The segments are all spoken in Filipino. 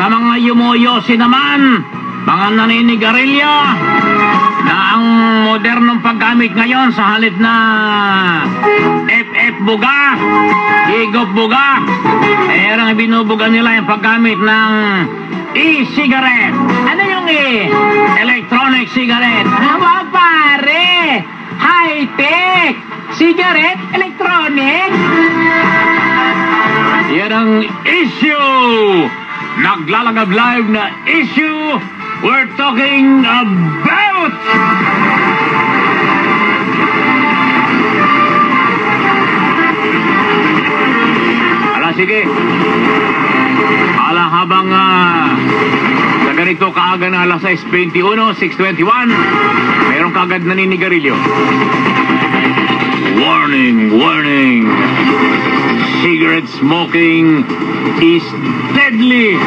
sa mga yumoyosi naman, mga naninigarilyo, na ang modernong paggamit ngayon sa halip na FF buga, higop buga, ang binubuga nila yung paggamit ng e-cigarette. Ano yung electronic cigarette? Aba pare, high-tech cigarette, electronic. Yan ang issue, naglalagab live na issue we're talking about. Sige. Habang sa ganito kaaga na alas 6:21, 6:21, mayroong kaagad naninigarilyo. Warning, warning. Cigarette smoking is deadly.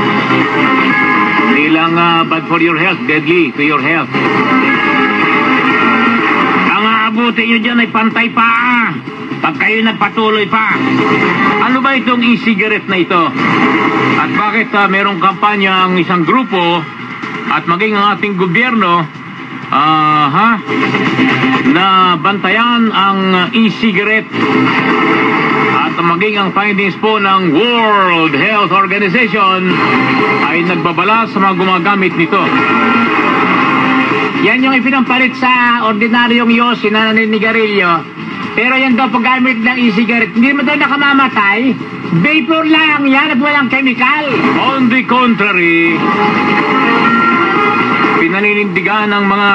Hindi lang bad for your health, deadly to your health. Ang aabuti nyo dyan ay pantay pa. Pag kayo nagpatuloy pa. Ano ba itong e-cigarette na ito? At bakit merong kampanya ang isang grupo at maging ang ating gobyerno na bantayan ang e-cigarette at maging ang findings po ng World Health Organization ay nagbabala sa mga gumagamit nito. Yan yung ipinampalit sa ordinaryong yosi na naninigarilyo. Pero yan daw paggamit ng e-cigarette, hindi mo daw nakamamatay. Vapor lang yan at walang chemical. On the contrary, pinaninindigan ng mga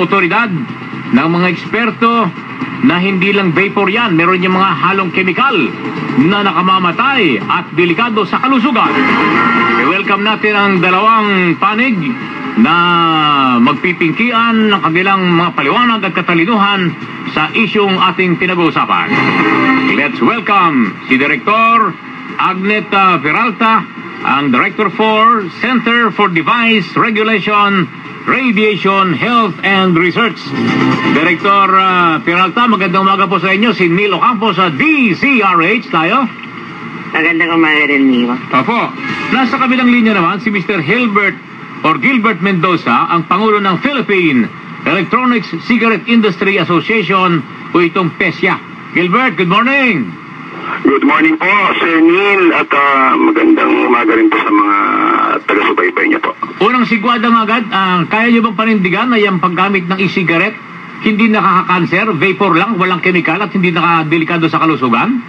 otoridad, ng mga eksperto, na hindi lang vapor yan. Meron yung mga halong chemical na nakamamatay at delikado sa kalusugan. I-welcome natin ang dalawang panig na magpipingkian ng kanilang mga paliwanag at katalinuhan sa isyong ating pinag-uusapan. Let's welcome si Director Agneta Peralta, ang Director for Center for Device Regulation, Radiation, Health and Research. Director Peralta, magandang umaga po sa inyo. Si Neil Ocampo sa DZRH tayo. Magandang umaga rin, Mio. Opo. Nasa kabilang linya naman si Mr. Gilbert Mendoza, ang Pangulo ng Philippine Electronics Cigarette Industry Association o itong PESIA. Gilbert, good morning! Good morning po, Sir Neil, at magandang umaga rin po sa mga taga-subaybay niya po. Unang sigwadang agad, kaya niyo bang panindigan na yung paggamit ng e-cigarette hindi nakaka-cancer, vapor lang, walang chemical at hindi nakadelikado sa kalusugan?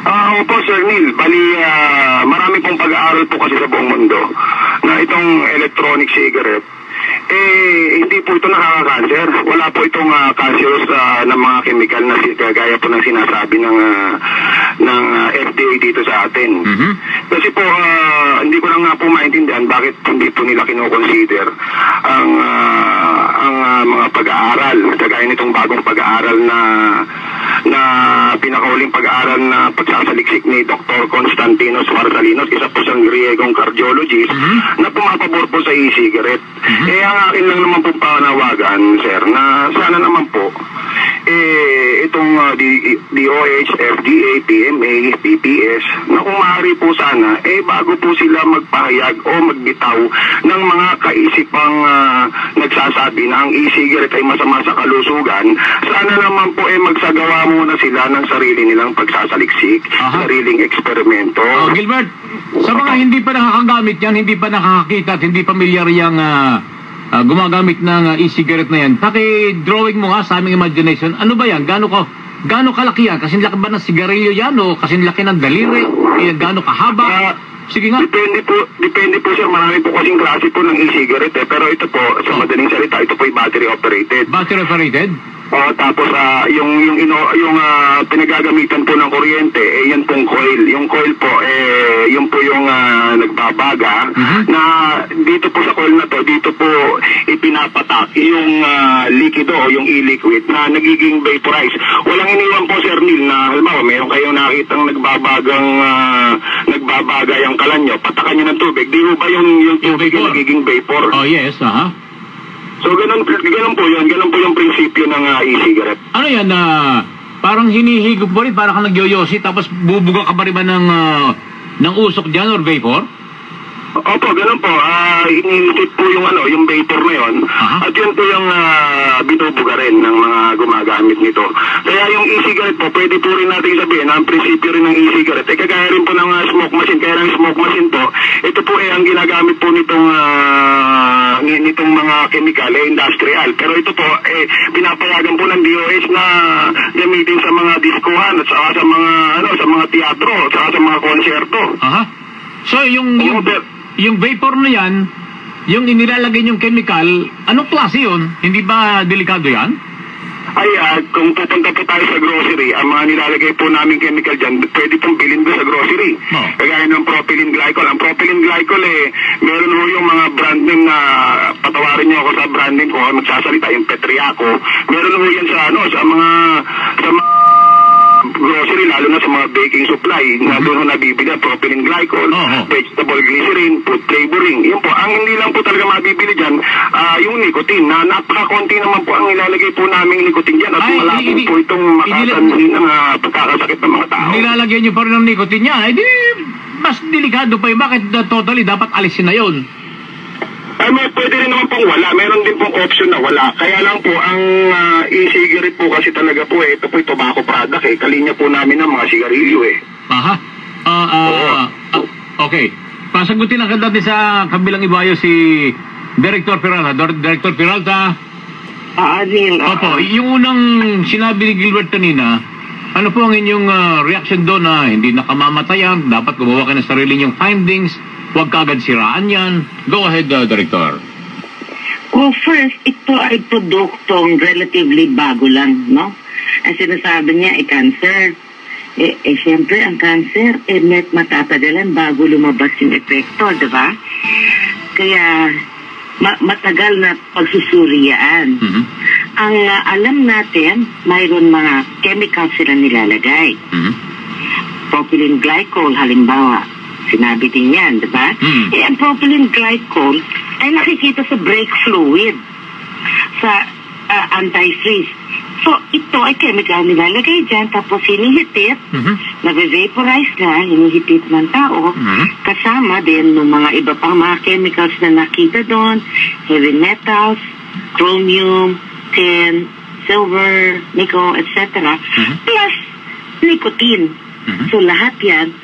Opo, Sir Neil. Bali, marami pong pag-aaral po kasi sa buong mundo na itong electronic cigarette hindi po ito nakaka-cancer. Wala po itong cancerous ng mga chemical na gaya po ng sinasabi ng FDA dito sa atin. Kasi po, hindi ko lang nga po maintindihan bakit hindi po nila kinoconsider ang mga pag-aaral. Kagaya nitong bagong pag-aaral na pinakauling pag-aaral na pagsasaliksik ni Dr. Constantinos Marsalinos, isa po siyang Griegong cardiologist, na pumapabor po sa e-cigarette. Ang akin lang naman po panawagan, sir, na sana naman po itong DOH, FDA, PMA, PPS, na kung maaari po sana, bago po sila magpahayag o magbitaw ng mga kaisipang nagsasabi na ang e-cigarette ay masama sa kalusugan, sana naman po magsagawa muna sila ng sarili nilang pagsasaliksik, sariling eksperimento. Gilbert, sa mga hindi pa nakakagamit yan, hindi pa nakakakita at hindi pamilyar yung gumagamit ng e-cigarette na yan, paki-drawing mo nga sa aming imagination, ano ba yan? Gaano kalaki yan? Kasing laki ba ng sigarilyo yan o kasing laki ng daliri? Gaano kahaba? Sige nga. Depende po, sir. Marami po kasing klase po ng e-cigarette pero ito po, sa madaling salita, ito po ay battery operated. Battery operated? Tapos yung pinagagamitan po ng kuryente yan pong coil. Yung coil po yun po yung nagbabaga na dito po sa coil na to, dito po ipinapatak yung likido o yung e-liquid na nagiging vaporized. Walang iniwan po, Sir Neil, na halimbawa mayroon kayong nakitang nagbabaga yung kalan nyo, patakan nyo ng tubig, di ba yung tubig yung nagiging vapor? Oh yes, So ganun po yun, ganun po yung prinsipyo ng e-cigarette. Ano yan, parang hinihigop mo rin, parang kang nagyoyosi, tapos bubuga ka pa rin ba ng usok dyan or vapor? Opo, ganun po. Iniisip po yung yung vapor na yun. At yun po yung binubuga rin ng mga gumagamit nito. Kaya yung e-cigarette po, pwede po rin natin sabihin, ang prinsipyo rin ng e-cigarette, kagaya rin po ng smoke machine. Kaya ng smoke machine po, ito po ang ginagamit po nitong mga chemical, industrial. Pero ito po, pinapayagan po ng DOH na gamitin sa mga diskohan at saka sa mga teatro, at saka sa mga konserto. So, yung vapor na yan, yung inilalagay yung chemical, anong klase yun? Hindi ba delikado yan? Ay, kung pupunta po tayo sa grocery, ang mga nilalagay po namin chemical dyan, pwede pong bilhin doon sa grocery. Kagaya ng propylene glycol. Ang propylene glycol, meron ho yung mga brand name na, patawarin niyo ako sa brand name ko, magsasalita, yung Petriaco. Meron ho yan sa mga grocery, lalo na sa mga baking supply, na doon ho nabibili ang propylene glycol, vegetable glycerin, food flavoring. Yun po, ang hindi lang po talaga mabibili dyan, yung nicotine, na napaka-konti naman po ang ilalagay po namin nicotine dyan, at malapit po itong makasansin ng pagkakasakit ng mga tao. Nilalagyan nyo pa rin ng nicotine yan, di mas delikado pa yun. Bakit totally dapat alisin na yun? Pwede rin naman pong wala. Meron din pong option na wala. Kaya lang po, ang e-cigarette po kasi talaga po, ito po yung tobacco product kalinya po namin ng mga sigarilyo Okay. Pasagutin lang natin sa kabilang ibayo si Director Peralta. Director Peralta. Neil. Opo, yung unang sinabi ni Gilbert kanina, ano po ang inyong reaction doon na hindi nakamamatayan, dapat gumawa ka ng sarili niyong findings, huwag kagad siraan yan. Go ahead, Director. Well, first, ito ay produktong relatively bago lang, no? Ang sinasabi niya ay cancer. Siyempre, ang cancer, matatagalan bago lumabas yung epekto, diba? Kaya, matagal na pagsusurian. Ang alam natin, mayroon mga chemicals sila nilalagay. Propylene glycol, halimbawa. Sinabi din yan, diba? Ang propylene glycol ay nakikita sa brake fluid, sa anti-freeze. So, ito ay chemical nilalagay dyan, tapos hinihitit, nave-vaporize na, hinihitit ng tao, kasama din ng mga iba pang mga chemicals na nakita doon, heavy metals, chromium, tin, silver, nickel, etc. Plus, nicotine. So, lahat yan,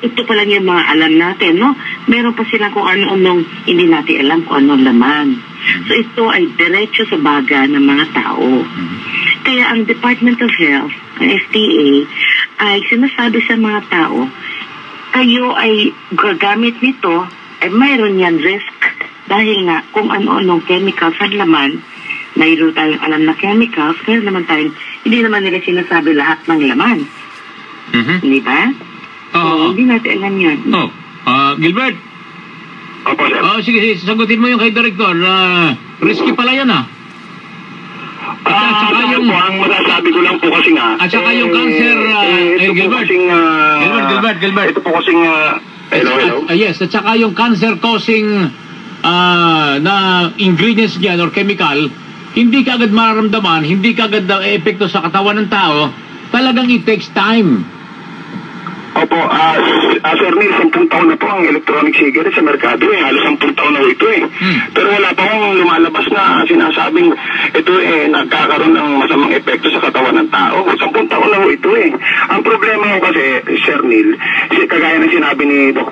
ito pa lang yung mga alam natin, no? Meron pa silang kung ano-anong hindi natin alam kung anong laman. So, ito ay diretso sa baga ng mga tao. Kaya ang Department of Health, ang FDA, ay sinasabi sa mga tao, kayo ay gagamit nito, ay mayroon yan risk dahil nga kung ano-anong chemicals ang laman, mayroon tayong alam na chemicals, mayroon naman tayong, hindi naman nila sinasabi lahat ng laman. Hindi ba? Hindi natin alam yan. Gilbert? Opo, sir. Sige, sagutin mo yung kay Director. Risky pala yan, At saka yung... ang masasabi ko lang po kasi nga... At saka yung cancer... Gilbert. Gilbert. Ito po kasing... hello? Yes, at saka yung cancer-causing na ingredients niyan or chemical, hindi ka agad mararamdaman, hindi ka agad epekto sa katawan ng tao, talagang it takes time. Opo, Sir Neil, 10 taon na po ang electronic cigarette sa merkado halos 10 taon na po ito Pero wala pa akong lumalabas na sinasabing ito nagkakaroon ng masamang epekto sa katawan ng tao. 10 taon na po ito Ang problema ko kasi, Sir Neil, kagaya ng sinabi ni Dr.